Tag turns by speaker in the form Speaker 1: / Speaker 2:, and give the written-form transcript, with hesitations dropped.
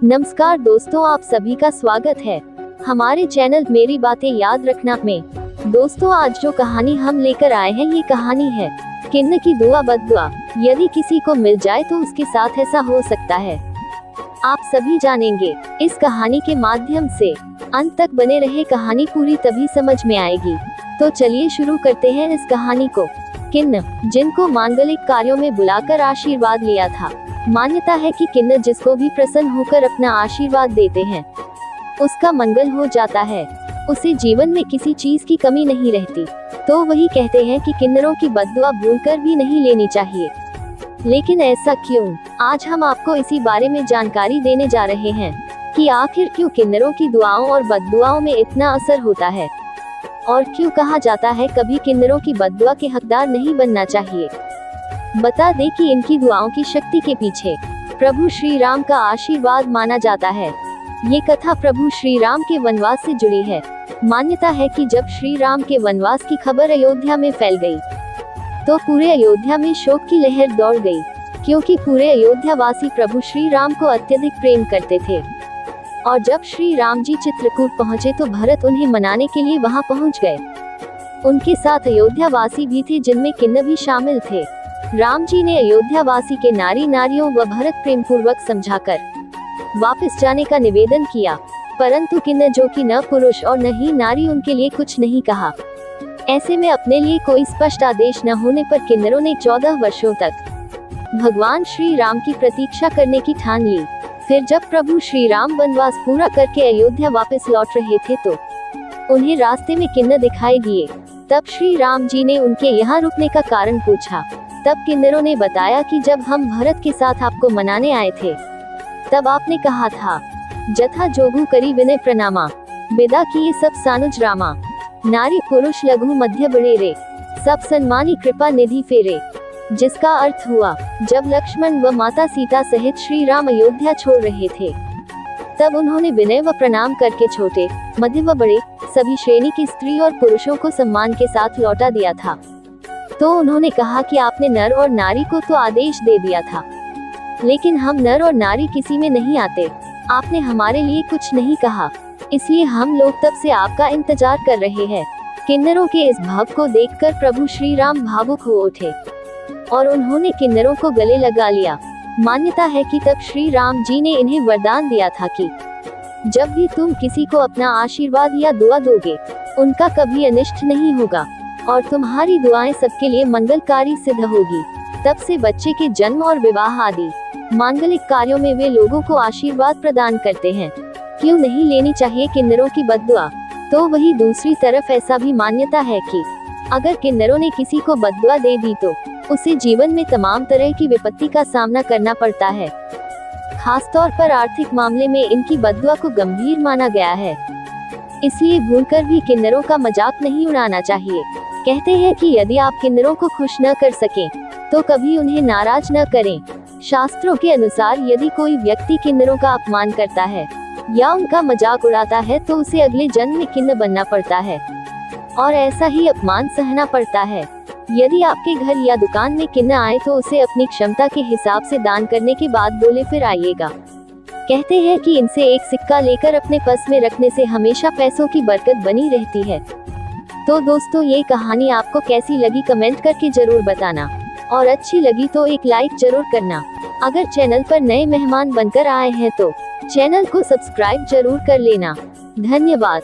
Speaker 1: नमस्कार दोस्तों, आप सभी का स्वागत है हमारे चैनल मेरी बातें याद रखना में। दोस्तों, आज जो कहानी हम लेकर आए हैं ये कहानी है किन्न की दुआ बद्दुआ। यदि किसी को मिल जाए तो उसके साथ ऐसा हो सकता है। आप सभी जानेंगे इस कहानी के माध्यम से। अंत तक बने रहे, कहानी पूरी तभी समझ में आएगी। तो चलिए शुरू करते हैं इस कहानी को। किन्न, जिनको मांगलिक कार्यों में बुलाकर आशीर्वाद लिया था। मान्यता है कि किन्न जिसको भी प्रसन्न होकर अपना आशीर्वाद देते हैं उसका मंगल हो जाता है, उसे जीवन में किसी चीज की कमी नहीं रहती। तो वही कहते हैं कि किन्नरों की बद्दुआ भूलकर भी नहीं लेनी चाहिए। लेकिन ऐसा क्यों? आज हम आपको इसी बारे में जानकारी देने जा रहे हैं कि आखिर क्यों किन्नरों की दुआओं और बद्दुआओं में इतना असर होता है, और क्यों कहा जाता है कभी किन्नरों की बद्दुआ के हकदार नहीं बनना चाहिए। बता दें कि इनकी दुआओं की शक्ति के पीछे प्रभु श्री राम का आशीर्वाद माना जाता है। ये कथा प्रभु श्री राम के वनवास से जुड़ी है। मान्यता है कि जब श्री राम के वनवास की खबर अयोध्या में फैल गई तो पूरे अयोध्या में शोक की लहर दौड़ गई, क्योंकि पूरे अयोध्या वासी प्रभु श्री राम को अत्यधिक प्रेम करते थे। और जब श्री राम जी चित्रकूट पहुँचे तो भरत उन्हें मनाने के लिए वहाँ पहुँच गए। उनके साथ अयोध्या वासी भी थे, जिनमें किन्न भी शामिल थे। राम जी ने अयोध्या वासी के नारी नारियों व भरत प्रेम पूर्वक समझाकर वापस जाने का निवेदन किया, परंतु किन्न, जो कि न पुरुष और न ही नारी, उनके लिए कुछ नहीं कहा। ऐसे में अपने लिए कोई स्पष्ट आदेश न होने पर किन्नरों ने 14 वर्षों तक भगवान श्री राम की प्रतीक्षा करने की ठान ली। फिर जब प्रभु श्री राम वनवास पूरा करके अयोध्या वापस लौट रहे थे तो उन्हें रास्ते में किन्न दिखाई दिए। तब श्री राम जी ने उनके यहाँ रुकने का कारण पूछा। तब किन्नरों ने बताया कि जब हम भरत के साथ आपको मनाने आए थे तब आपने कहा था, जथा जोगु करी विनय प्रणामा, विदा किए सब सानुज रामा, नारी पुरुष लघु मध्य बड़े रे, सब सन्मानी कृपा निधि फेरे। जिसका अर्थ हुआ, जब लक्ष्मण व माता सीता सहित श्री राम अयोध्या छोड़ रहे थे तब उन्होंने विनय व प्रणाम करके छोटे, मध्य व बड़े सभी श्रेणी की स्त्री और पुरुषों को सम्मान के साथ लौटा दिया था। तो उन्होंने कहा कि आपने नर और नारी को तो आदेश दे दिया था, लेकिन हम नर और नारी किसी में नहीं आते। आपने हमारे लिए कुछ नहीं कहा, इसलिए हम लोग तब से आपका इंतजार कर रहे हैं। किन्नरों के इस भाव को देखकर प्रभु श्री राम भावुक हो उठे और उन्होंने किन्नरों को गले लगा लिया। मान्यता है कि तब श्री राम जी ने इन्हें वरदान दिया था कि जब भी तुम किसी को अपना आशीर्वाद या दुआ दोगे उनका कभी अनिष्ट नहीं होगा और तुम्हारी दुआएं सबके लिए मंगलकारी सिद्ध होगी। तब से बच्चे के जन्म और विवाह आदि मांगलिक कार्यों में वे लोगों को आशीर्वाद प्रदान करते हैं। क्यों नहीं लेनी चाहिए किन्नरों की बद्दुआ? तो वही दूसरी तरफ ऐसा भी मान्यता है कि अगर किन्नरों ने किसी को बद्दुआ दे दी तो उसे जीवन में तमाम तरह की विपत्ति का सामना करना पड़ता है। खासतौर पर आर्थिक मामले में इनकी बद्दुआ को गंभीर माना गया है, इसलिए भूलकर भी किन्नरों का मजाक नहीं उड़ाना चाहिए। कहते हैं कि यदि आप किन्नरों को खुश न कर सकें तो कभी उन्हें नाराज न करें। शास्त्रों के अनुसार यदि कोई व्यक्ति किन्नरों का अपमान करता है या उनका मजाक उड़ाता है तो उसे अगले जन्म में किन्न बनना पड़ता है और ऐसा ही अपमान सहना पड़ता है। यदि आपके घर या दुकान में किन्न आए तो उसे अपनी क्षमता के हिसाब से दान करने के बाद बोले फिर आइएगा। कहते हैं कि इनसे एक सिक्का लेकर अपने पर्स में रखने से हमेशा पैसों की बरकत बनी रहती है। तो दोस्तों, ये कहानी आपको कैसी लगी कमेंट करके जरूर बताना, और अच्छी लगी तो एक लाइक जरूर करना। अगर चैनल पर नए मेहमान बनकर आए हैं तो चैनल को सब्सक्राइब जरूर कर लेना। धन्यवाद।